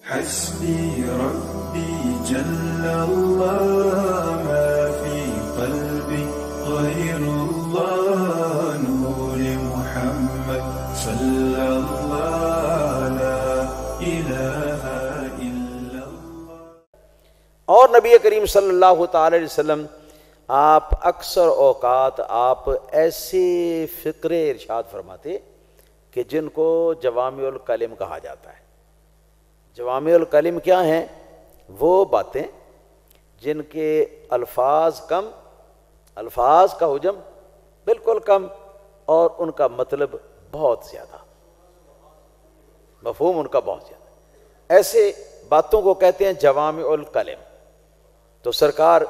حسبي ربي جل الله ما في قلبي غير الله نور محمد صلى الله لا إله إلا الله۔ اور نبی کریم صلی اللہ تعالی علیہ وسلم آپ اکثر اوقات آپ ایسے فقرے ارشاد فرماتے کہ جن کو جوامع الکلم کہا جاتا ہے۔ جوامع الکلم کیا ہیں؟ وہ باتیں جن کے الفاظ کم، الفاظ کا حجم بالکل کم، اور ان کا مطلب بہت زیادہ، مفہوم ان کا بہت زیادہ، ایسے باتوں کو کہتے ہیں جوامع الکلم۔ تو سرکار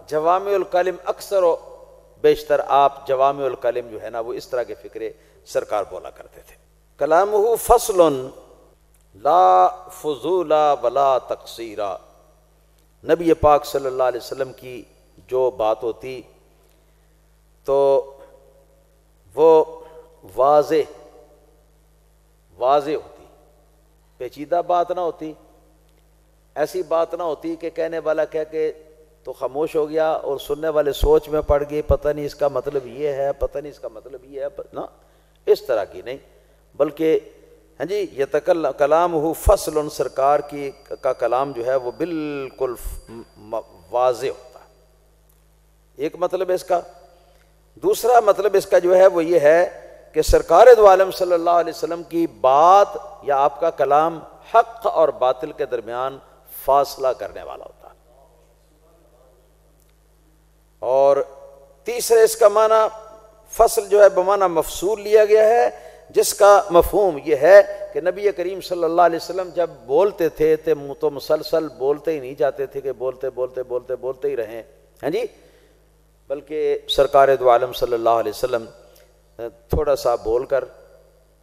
جوامع الکلم اکثر و بیشتر آپ جوامع الکلم جو ہے نا وہ اس طرح کے فکرے سرکار بولا کرتے تھے۔ کلامہ فصل لا فضول ولا تقصیرا، نبی پاک صلی اللہ علیہ وسلم کی جو بات ہوتی تو وہ واضح ہوتی، پیچیدہ بات نہ ہوتی، ایسی بات نہ ہوتی کہ کہنے والا کہہ کے تو خاموش ہو گیا اور سننے والے سوچ میں پڑ گئے پتہ نہیں اس کا مطلب یہ ہے، پتہ نہیں اس کا مطلب یہ ہے، نہ اس طرح کی نہیں، بلکہ ہاں جی یہ کلامہ فصل، سرکار کی کا کلام جو ہے وہ بالکل واضح ہوتا ہے۔ ایک مطلب اس کا، دوسرا مطلب اس کا جو ہے وہ یہ ہے کہ سرکار دو عالم صلی اللہ علیہ وسلم کی بات یا آپ کا کلام حق اور باطل کے درمیان فاصلہ کرنے والا ہوتا ہے۔ اور تیسرا اس کا معنی فصل جو ہے بمعنی مفصول لیا گیا ہے، جس کا مفہوم یہ ہے کہ نبی کریم صلی اللہ علیہ وسلم جب بولتے تھے تو مسلسل بولتے ہی نہیں جاتے تھے کہ بولتے ہی رہیں، ہاں جی، بلکہ سرکار دو عالم صلی اللہ علیہ وسلم تھوڑا سا بول کر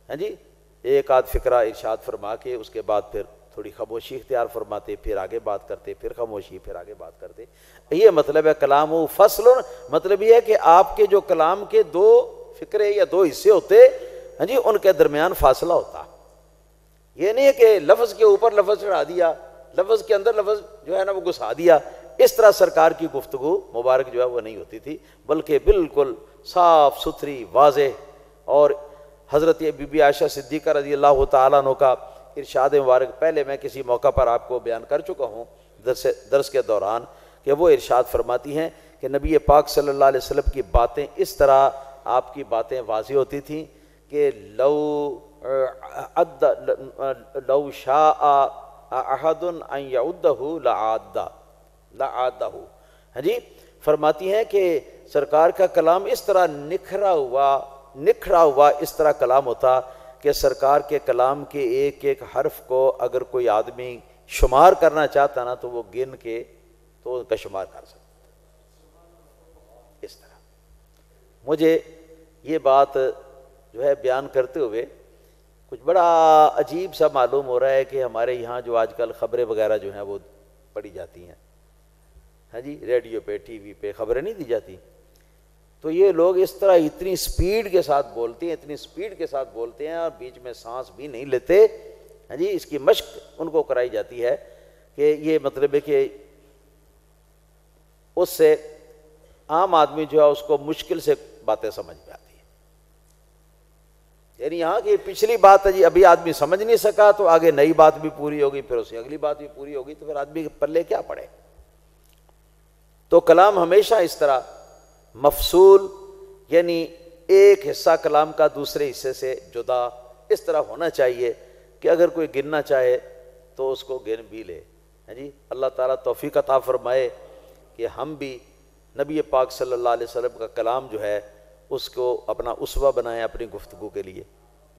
ہاں جی ایک آدھ فقرہ ارشاد فرما کے اس کے بعد پھر تھوڑی خاموشی اختیار فرماتے، پھر آگے بات کرتے، پھر خاموشی، پھر آگے بات کرتے۔ یہ مطلب ہے کلام و فصل، مطلب یہ ہے کہ آپ کے جو کلام کے دو فقرے یا دو حصے ہوتے ہاں جی ان کے درمیان فاصلہ ہوتا۔ یہ نہیں ہے کہ لفظ کے اوپر لفظ چڑھا دیا، لفظ کے اندر لفظ جو ہے نا وہ گھسا دیا، اس طرح سرکار کی گفتگو مبارک جو ہے وہ نہیں ہوتی تھی، بلکہ بالکل صاف ستھری واضح۔ اور حضرت بی بی عائشہ صدیقہ رضی اللہ تعالیٰ عنہ کا ارشاد مبارک پہلے میں کسی موقع پر آپ کو بیان کر چکا ہوں درس کے دوران، کہ وہ ارشاد فرماتی ہیں کہ نبی پاک صلی اللہ علیہ وسلم کی باتیں اس طرح آپ کی باتیں واضح ہوتی تھیں کہ لو شاء احد ان یعدہ لعادہ، ہاں جی، فرماتی ہیں کہ سرکار کا کلام اس طرح نکھرا ہوا اس طرح کلام ہوتا کہ سرکار کے کلام کے ایک ایک حرف کو اگر کوئی آدمی شمار کرنا چاہتا نا تو وہ گن کے تو ان کا شمار کر سکتا۔ اس طرح مجھے یہ بات جو ہے بیان کرتے ہوئے کچھ بڑا عجیب سا معلوم ہو رہا ہے کہ ہمارے یہاں جو آج کل خبریں وغیرہ جو ہیں وہ پڑھی جاتی ہیں ہاں جی، ریڈیو پہ ٹی وی پہ خبریں نہیں دی جاتی، تو یہ لوگ اس طرح اتنی سپیڈ کے ساتھ بولتے ہیں اور بیچ میں سانس بھی نہیں لیتے ہاں جی، اس کی مشق ان کو کرائی جاتی ہے کہ یہ مطلب ہے کہ اس سے عام آدمی جو ہے اس کو مشکل سے باتیں سمجھ میں آتی ہیں، یعنی یہاں کی پچھلی بات ہے جی ابھی آدمی سمجھ نہیں سکا تو آگے نئی بات بھی پوری ہوگی، پھر اس کی اگلی بات بھی پوری ہوگی، تو پھر آدمی کے پلے کیا پڑے۔ تو کلام ہمیشہ اس طرح مفصول، یعنی ایک حصہ کلام کا دوسرے حصے سے جدا اس طرح ہونا چاہیے کہ اگر کوئی گننا چاہے تو اس کو گن بھی لے ہاں جی۔ اللہ تعالیٰ توفیق عطا فرمائے کہ ہم بھی نبی پاک صلی اللہ علیہ وسلم کا کلام جو ہے اس کو اپنا اسوہ بنائیں اپنی گفتگو کے لیے۔